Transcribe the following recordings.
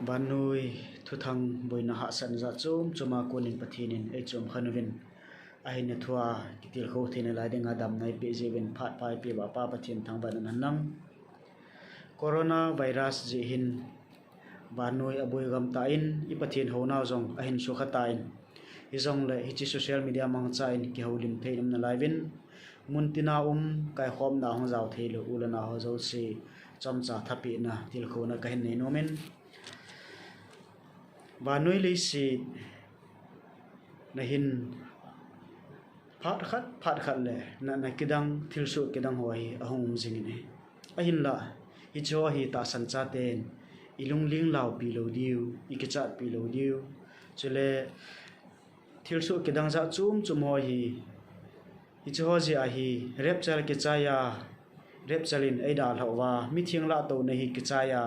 Banui thu thang boina ha san za chum chuma kunin pathinin e chum khanovin ahine thua kitil kho thine la denga dam nai pe jeben phat pai pe ba pa pathin thang ban nan nang corona virus je hin banui aboi gam ta in I pathin ho na zong ahin su khata in hi zong le hi chi social media mang cha in ki holim theim na livin muntina kai khom na hong zaw thelo ulana ho zo si chamcha thapi na til kho na kahin nei nomen banui le si na hin phat khat le na kidang thilsu kidang hoi ahong jing ne ahin la hi cho hi ta san cha ten ilung ling law pi lo diu ikichat pi lo diu chule thilsu kidang za chum ho hi cho ji a hi rep chal ke cha ya rep chalin ei da lawa mi thing la to ne hi ke cha ya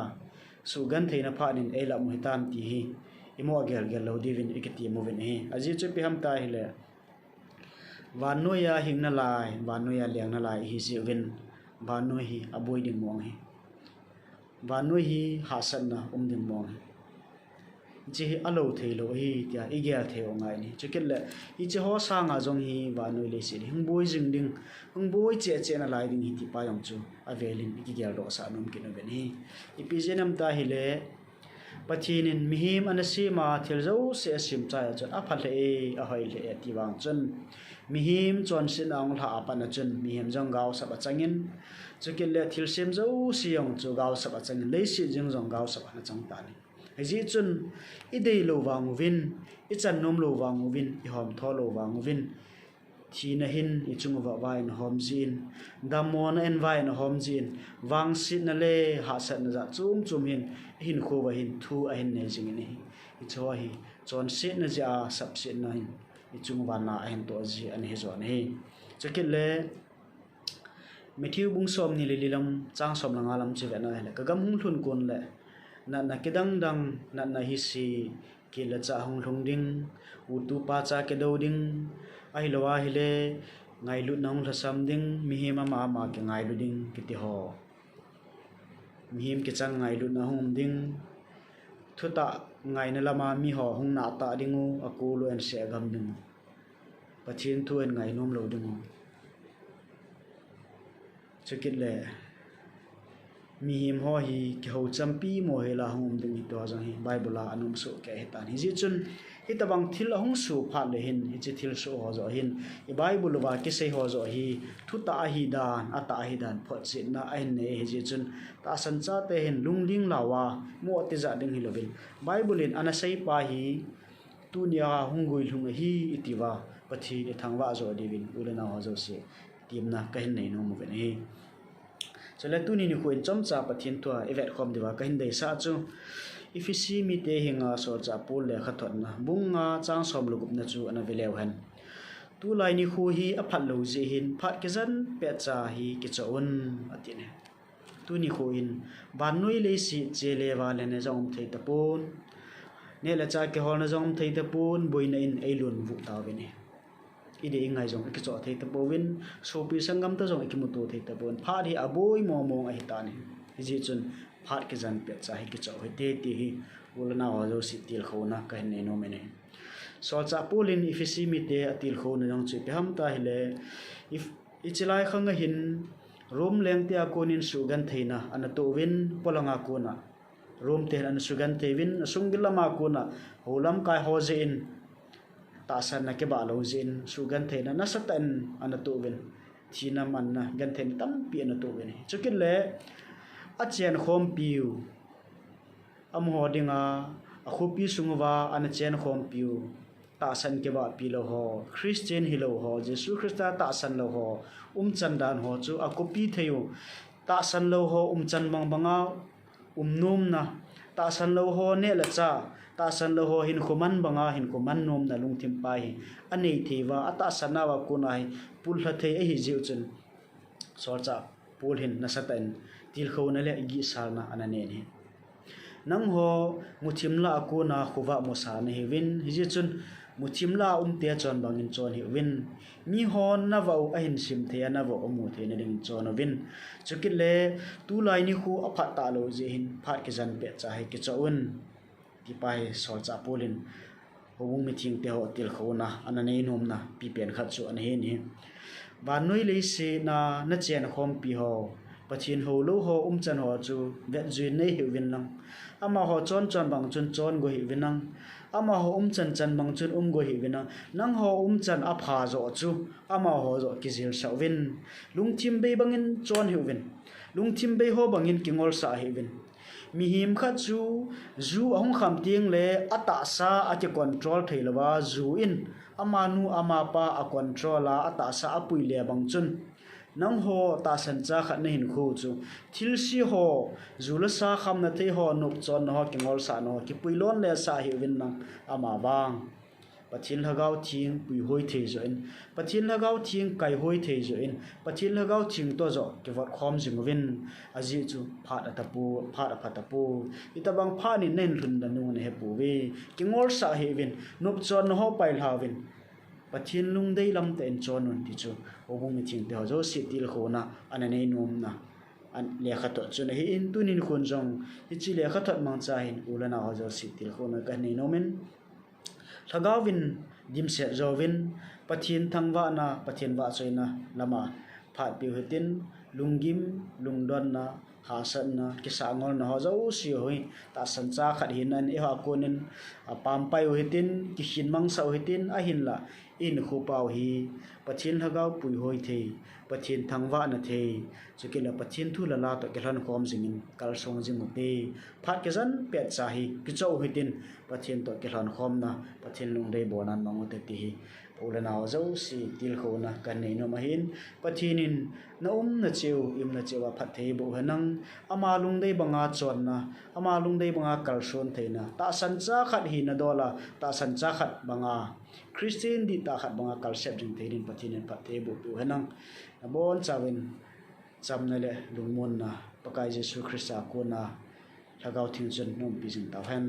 su gan theina pha nin ei la mu hitan ti hi imo gel lo divin ikiti mo ven hi aji chu pi ham ta hi le vanuya hingna lai vanuya lengna lai hi si ven vanu hi aboi ding mong hi vanu hi hasan na ding mong ji alo thelo hi tia igel theo ngai ni chukil le I che ho sa nga jong hi vanu le si hing boi jing ding hing boi che na lai ding hi ti pa yong chu avelin igel ro sa num kin ven hi ipijenam ta hi le pathinin mihim anasima thilzo se sim cha chon a phat le a hoi le ti wang chon mihim chon sin ang la apana chon mihim jong gaw sa changin chukil le thil sem zo siong chu gaw sa changin le si jing jong gaw sa na chang ta ni ji chun I dei lo wang win I chan nom lo wang win I hom tho lo wang win thi na hin I chung wa vai na hom jin damon en vai na hom jin wang sit na le ha sat na za chum hin hin kho wa hin thu a hin ne jing ni I cho hi chon sit na ja sap sit na hin I chung wa na hin to ji an he zo ni chakil le Matthew bung som ni lilam chang som la ngalam che na le ka gam hung thun kon le na kidang dang na hi si kila cha hung thung ding utu pa cha ke do ding ai lowa hi le ngai lu nong la sam ding mi hi ma ke ngai lu ding kiti ho mi him ke chang ngai lu na hum ding thuta ngai na lama mi ho hung na ta dingu akulu en se gam ding pathin thu en ngai nom lo ding chukit le mi him ho hi ki ho champi mo he la hum ding to jang hi bible anum so ke hetan hi ji chun hi tabang thil hong su pha le hin hi chi thil so ho zo hin I bible wa ki sei ho zo hi thu ta hi dan ata hi dan phot sin na ain ne hi ji chun ta san cha te hin lungling lawa mo te za ding hi lovin bible in ana sei pa hi tu nia hungui lung hi itiwa pathi ni thangwa zo divin ulena ho zo se timna ka hin nei no mo ven hi chale tu ni ko in chamcha pathin to evet khom dewa kahin dei sa chu ifisi mi te hinga so cha pol le khathon na bunga chang som lugup na chu ana velew han tu lai ni khu hi a phat lo je hin phat ke zan pe cha hi ke chon atine tu ni ko in banui le si che le wa le ne jong thei ta pon ne la cha ke hol na jong thei ta pon boina in eilun vu ta ve ne ide ingai jong ki cho thei ta bowin so pi sangam ta jong ki mutu thei ta bon pha hi aboi mo a hita ni ji chun phat ke jan pe cha hi ki cho he te ti hi ulna ho jo si til khona ka ne no mene so cha pulin ifisi mi te atil khona jong chi pe ham ta hi le if ichilai khanga hin room leng te akonin sugan theina ana to win polanga kona room te an sugan te win sungilama kona holam kai ho je in ta san na ke ba lo jin sugan theina na satan ana to wen thina man na gan then tam pi ana to wen chukil le a chen khom piu am ho dinga a khopi sungwa ana chen khom piu ta san ke ba pi lo ho christian hi lo ho jesu christa ta san lo ho chan dan ho chu a kopi theyo ta san lo ho chan bang banga num na ta san lo ho ne la cha ta san lo ho hin khuman banga hin khuman nom na lung thim pai ani thewa ata sanawa kunai pul hla thei hi jiu chun sorcha pul hin na satan til kho na le gi sarna anane ni nang ho muthimla ko na khuwa mo sa ne win hi chun muthimla te chon bangin chon hi win mi hon na wau a hin sim the na wo mu the ne ding chon win chukile tu lai ni khu apha ta lo je hin phat ke jan pe cha hi ke chon ki pai sol cha polin hobung meeting te ho til khona anane nom na pi pen khat chu an he ni ba noi le se na chen khom pi ho pathin ho lo ho chan ho chu vet zui nei hi win lang ama ho chon bang chon go hi winang ama ho chan bang chun go hi winang nang ho chan a pha zo chu ama ho zo kizil sa win lungthim be bangin chon hi win lungthim be ho bangin kingol sa hi win mi him kha chu zu ahong kham ting le ata sa a ke control theilawa zu in ama nu ama pa a control a ata sa apui le bang chun nang ho ta san cha khat na hin khu chu thil si ho zula sa kham na the ho nup chon ho kingol sa no ki puilon le sa hi win nang ama bang pathin hagau thing pui hoi the zo in pathin hagau thing kai hoi the zo in pathin hagau thing to zo ke wat khom jing win aji chu phat atapu phat apatapu itabang pha ni nen lun da nu ne he pu we kingol sa hi win nup chon ho pai la win pathin lung dei lam ten chon un ti chu obung mi thing te ho zo si til khona anane nom na an le kha to chu hi in tunin khun jong hi chi le kha thot mang cha hin ulana ho zo si til khona ka nei nomen thagawin dim se zowin pathin thangwa na pathin wa choina lama phat pi hutin lungim lungdon na hasan na kisangol na ho zo si hoi ta san cha khat hin an e ha konin pam pai hutin ki hin mang sa hutin a hin la in khu pau hi pathin hagaw pui hoi the pathin thangwa na the chukila pathin thu la la to kelan khom jingin kal song jing te phat ke jan pe cha hi ki chau hitin pathin to kelan khom na pathin lung dei bonan mang te ti hi ulana zo si til khona kan nei no mahin pathinin na na cheu im na chewa phat thei bo hanang ama lung dei banga chon na ama lung dei banga kal son theina ta san cha khat hi na dola ta san cha khat banga Christian di ta khat banga kal sep jing thein pathinin phat thei bo tu hanang na bon chawin chamna le lungmon na pakai Jesu Christa ko na thagau thing chen nom pi jing ta han